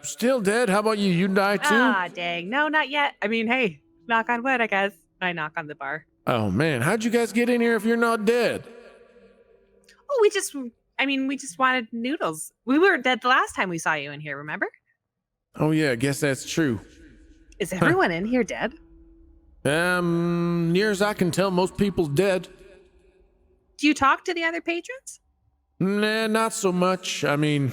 Still dead. How about you? You die too? Ah, dang. No, not yet. I mean, hey, knock on wood, I guess. I knock on the bar. Oh man, how'd you guys get in here if you're not dead? Oh, we just wanted noodles. We were dead the last time we saw you in here, remember? Oh yeah, I guess that's true. Is everyone in here dead? Near as I can tell, most people's dead. Do you talk to the other patrons? Nah, not so much. I mean,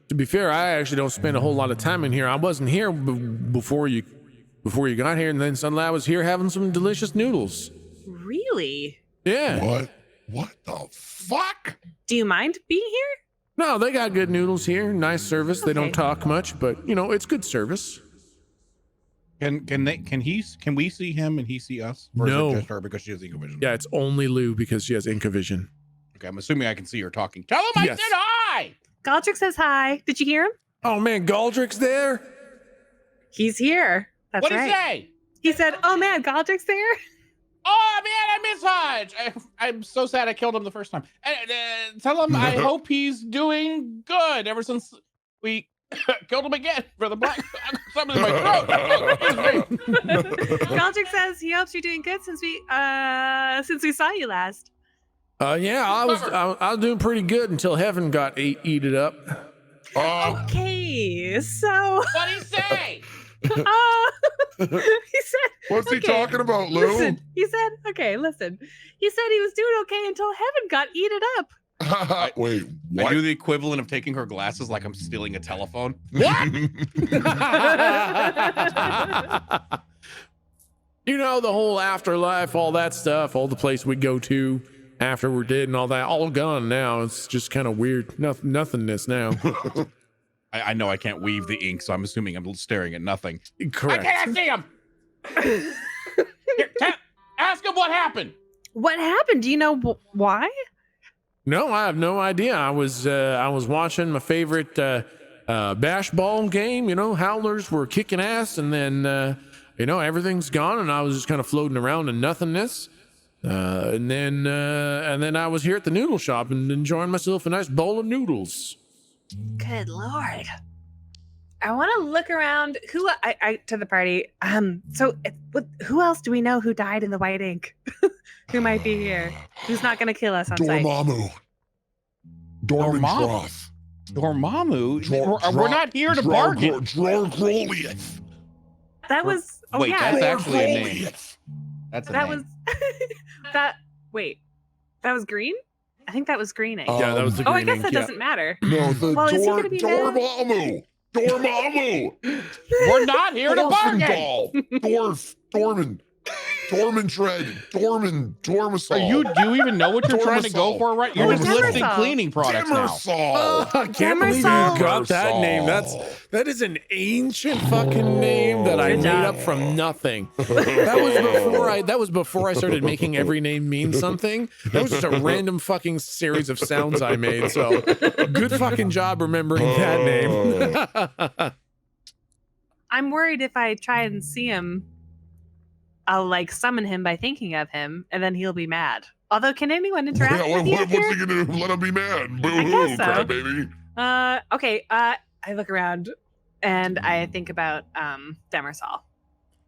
to be fair, I actually don't spend a whole lot of time in here. I wasn't here before you got here, and then suddenly I was here having some delicious noodles. Really? Yeah. What the fuck? Do you mind being here? No, they got good noodles here. Nice service. They Okay. don't talk much, but it's good service. Can we see him and he see us? Or No. is it just her because she has ego vision? Yeah, it's only Lou because she has Inca vision. Okay, I'm assuming I can see her talking. Tell him I Yes. said hi. Galdric says hi. Did you hear him? Oh man, Galdric's there. He's here. That's What'd right. he say? He said, "Oh man, Galdric's there." Oh man, I miss Hodge. I'm so sad I killed him the first time. Tell him I hope he's doing good ever since we killed him again for the black. Something in my throat. Galdric says he hopes you're doing good since we saw you last. Yeah, I was doing pretty good until heaven got eaten up. Okay, so What'd he say? he said, What's he okay, talking about, Lou? listen, he said, okay, listen. He said he was doing okay until heaven got eaten up. Wait, I what? do the equivalent of taking her glasses like I'm stealing a telephone. The whole afterlife, all that stuff, all the place we go to after we're dead and all that, all gone now. It's just kind of weird. Nothingness now. I know I can't weave the ink, so I'm assuming I'm staring at nothing. Correct. I can't see him. Here, ask him what happened. What happened? Do you know why? No, I have no idea. I was watching my favorite bash ball game. Howlers were kicking ass, and then everything's gone, and I was just kind of floating around in nothingness. And then I was here at the noodle shop and enjoying myself a nice bowl of noodles. Good Lord. I want to look around. Who I to the party. Who else do we know who died in the white ink? Who might be here? Who's not going to kill us on sight? Dormammu. Dormammu? Dormammu. Dormammu? We're not here to bargain. Drorgroliath. That was. Oh Wait, yeah. that's actually a name. That's a that name. was. Wait. That was green. I think that was green ink. Yeah, that was the Oh, I green guess ink, that yeah. doesn't matter. No, the Well, is he gonna be mad? Dormammu. Dormammu. We're not here to bargain. Dorfendal. Dormantred. Dormisol. Do you even know what you're trying to go Dormisol. for, right? You're just Dormisol. listing cleaning products now. Dimmersol. I can't believe you Demersol. got that name. That is an ancient fucking name that I Good made job. up from nothing. That was before I started making every name mean something. That was just a random fucking series of sounds I made. So good fucking job remembering that name. I'm worried if I try and see him, I'll like summon him by thinking of him, and then he'll be mad. Although, can anyone interact Yeah, with you what's here? he gonna do? Let him be mad. Boo I hoo, guess so. crybaby. Okay. I look around and I think about Demersal.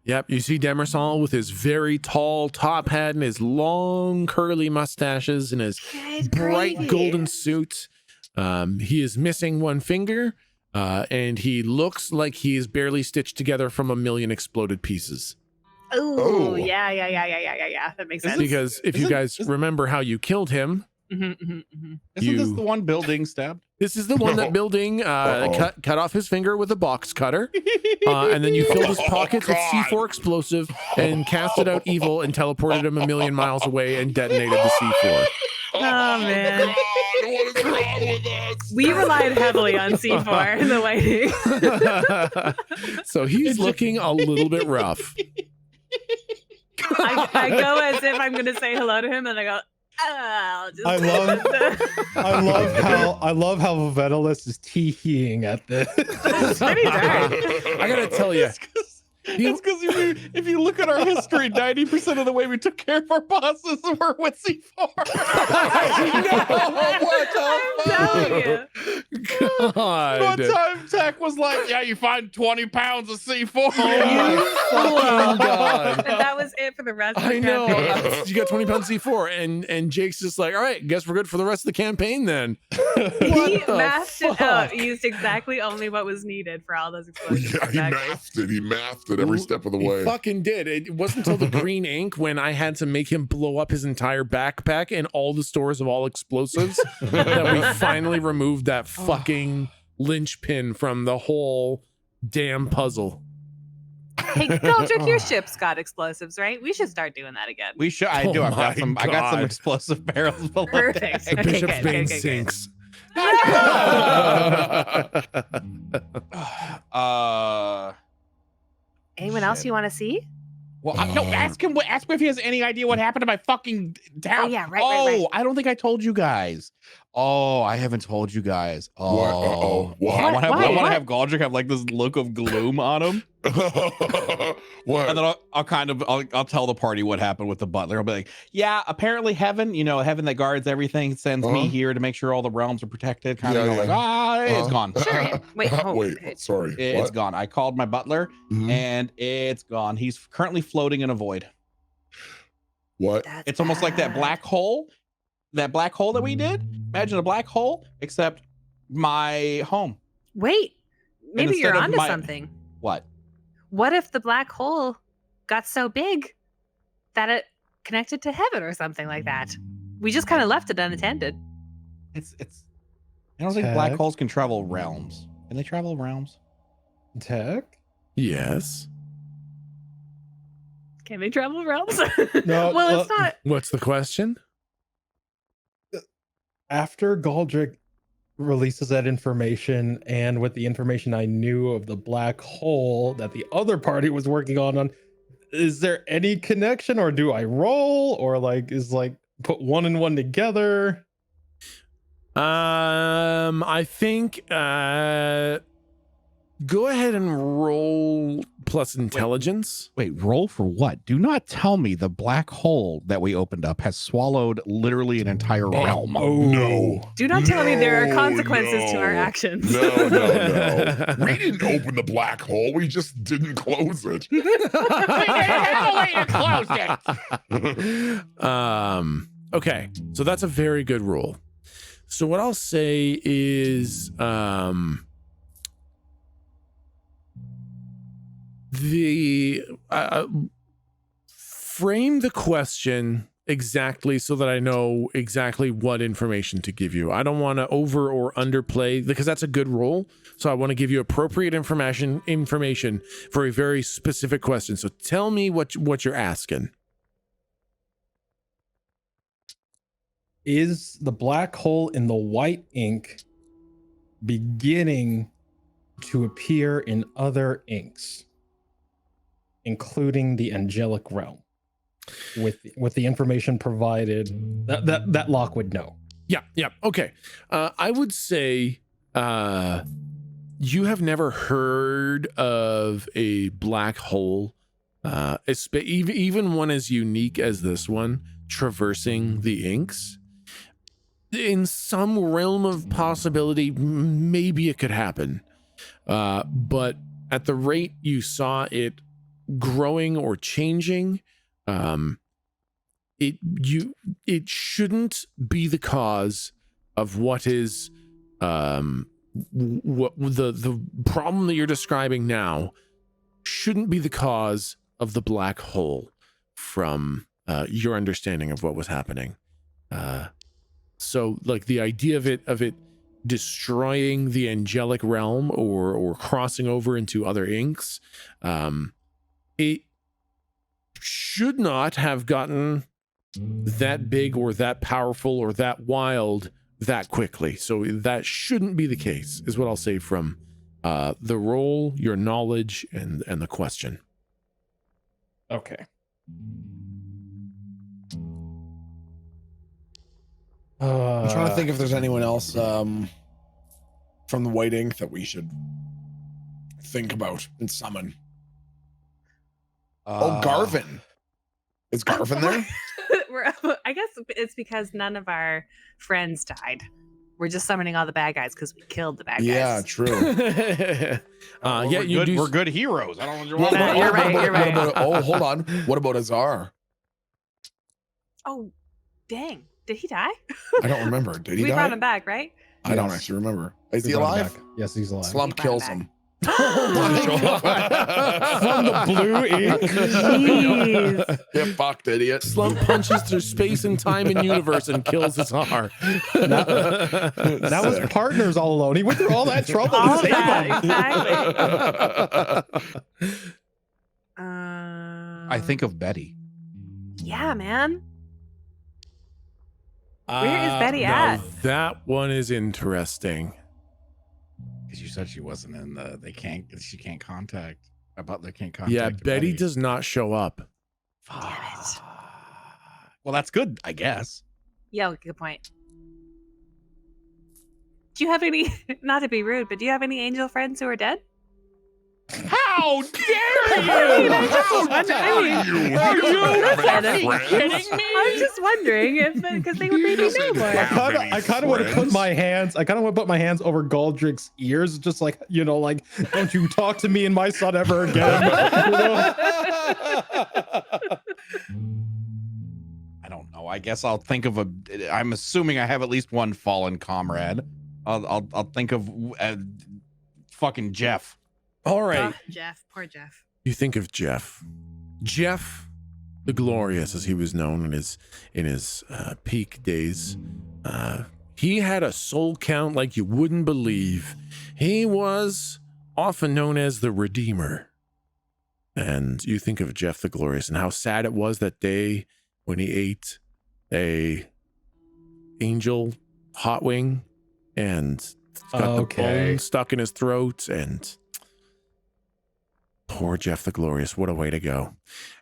Yep, you see Demersal with his very tall top hat and his long curly mustaches and his Good bright gravy. golden suit. He is missing one finger, and he looks like he is barely stitched together from a million exploded pieces. Ooh, Oh. yeah. That makes sense. Because if you guys remember how you killed him, Isn't this You- the one building stabbed? this is the one that building Uh-oh. cut off his finger with a box cutter, and then you filled his pockets with God. C4 explosive and casted out evil and teleported him a million miles away and detonated the C4. Oh, man. God, what is wrong with us? We relied heavily on C4 in the waiting. So he's looking a little bit rough. I go as if I'm going to say hello to him, and I go, I'll just. I love how Venalis is tee-heeing at this. It's pretty dark. I gotta tell you, It's because if you look at our history, 90% of the way we took care of our bosses were with C4. I'm telling you. One God. time, Tech was like, "Yeah, you find 20 pounds of C4." Oh my fucking God. And that was it for the rest of the I know. campaign. You got 20 pounds C4, and Jake's just like, all right, guess we're good for the rest of the campaign then. He What the mathed it out. fuck? He used exactly only what was needed for all those explosions. Yeah, he Exactly. mathed it. He mathed it every step of the He way. fucking did. It wasn't until the green ink when I had to make him blow up his entire backpack and all the stores of all explosives that we finally removed that fucking linchpin from the whole damn puzzle. Hey, Galdric, your ship's got explosives, right? We should start doing that again. We should. I Oh do. I've got my some. I got some God. explosive barrels below Perfect. deck. The Okay, Bishop's good, Bane good, good, good. sinks. Anyone else you want to see? Well, no. Ask him. Ask him if he has any idea what happened to my fucking town. Oh, yeah, right, Oh, right. I don't think I told you guys. Oh, I haven't told you guys. Oh, What? Uh-oh. What? I want Why? to have Galdric have like this look of gloom on him, What? and then I'll tell the party what happened with the butler. I'll be like, yeah, apparently heaven, heaven that guards everything, sends me Uh-huh. here to make sure all the realms are protected. Kind of Yeah, like, yeah. it's gone. Sure, yeah. Wait, oh, Wait. okay. Sorry. It's What? gone. I called my butler, Mhm. and it's gone. He's currently floating in a void. What? That's It's almost like that bad. black hole. That black hole that we did. Imagine a black hole, except my home. Wait, maybe instead you're of onto my- something. What? What if the black hole got so big that it connected to heaven or something like that? We just kind of left it unattended. It's. I don't think black Tech? holes can travel realms. Can they travel realms? Tech? Yes. Can they travel realms? No, well, it's not. What's the question? After Galdric releases that information, and with the information I knew of the black hole that the other party was working on, is there any connection, or do I roll, or put one and one together? I think go ahead and roll plus intelligence. Wait, roll for what? Do not tell me the black hole that we opened up has swallowed literally an entire realm. No. Do not tell me there are No, consequences to our no. actions. No, no. We didn't open the black hole. We just didn't close it. Okay, so that's a very good rule. So what I'll say is frame the question exactly so that I know exactly what information to give you. I don't want to over or underplay because that's a good rule. So I want to give you appropriate information for a very specific question. So tell me what you're asking. Is the black hole in the white ink beginning to appear in other inks, including the angelic realm, with the information provided that Locke would know? Yeah. Okay. I would say You have never heard of a black hole, even one as unique as this one, traversing the inks. In some realm of possibility, maybe it could happen. But at the rate you saw it growing or changing, it shouldn't be the cause of what is what the problem that you're describing now shouldn't be the cause of the black hole from your understanding of what was happening. So like the idea of it destroying the angelic realm or crossing over into other inks, it should not have gotten that big or that powerful or that wild that quickly. So that shouldn't be the case, is what I'll say from the role, your knowledge, and the question. Okay. I'm trying to think if there's anyone else from the White Ink that we should think about and summon. Garvin. Is Garvin there? I guess it's because none of our friends died. We're just summoning all the bad guys because we killed the bad guys. Yeah, true. We're good heroes. I don't know what you want. You're right. What about, oh, hold on. What about Azar? Oh, dang. Did he die? I don't remember. Did he we die? brought him back, right? I don't Yes. actually remember. Is We he brought him alive? back. Yes, he's alive. Slump We brought him kills back. him. From the blue ink. Jeez. Get fucked, idiot. Slump punches through space and time and universe and kills Azar. That was partners all alone. He went through all that trouble All to of save that, him. exactly. I think of Betty. Yeah, man. Where is Betty now at? That one is interesting. Because you said she wasn't in the. She can't contact. A butler can't contact. Yeah, Betty does not show up. Damn it. Well, that's good, I guess. Yeah, good point. Do you have any, not to be rude, but do you have any angel friends who are dead? How dare I mean, I just was wondering. Are you I'm just wondering if, because they would maybe know more. I kind of want to put my hands. I kind of want to put my hands over Galdric's ears, just like like, don't you talk to me and my son ever again. I don't know. I guess I'll think of I'm assuming I have at least one fallen comrade. I'll think of fucking Jeff. All right. Jeff, poor Jeff. You think of Jeff. Jeff the Glorious, as he was known in his peak days. He had a soul count like you wouldn't believe. He was often known as the Redeemer. And you think of Jeff the Glorious and how sad it was that day when he ate a angel hot wing and got the bone stuck in his throat, and poor Jeff the Glorious. What a way to go.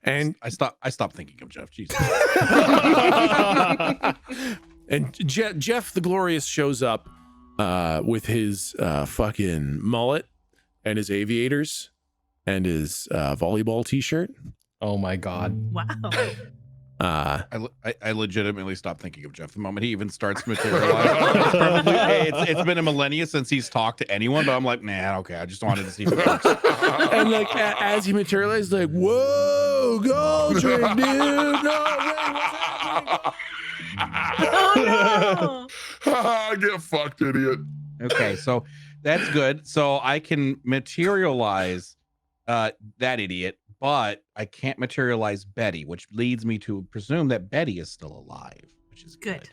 And I stopped thinking of Jeff. Jesus. and Jeff the Glorious shows up with his fucking mullet and his aviators and his volleyball t-shirt. Oh my God. Wow. I legitimately stopped thinking of Jeff the moment he even starts materializing. It's been a millennia since he's talked to anyone, but I'm like, nah, okay. I just wanted to see if it works. And like as he materialized, like, whoa, Galdric, dude, no, wait, what's happening? Oh, Get fucked, idiot. Okay, so that's good. So I can materialize that idiot, but I can't materialize Betty, which leads me to presume that Betty is still alive, which is good.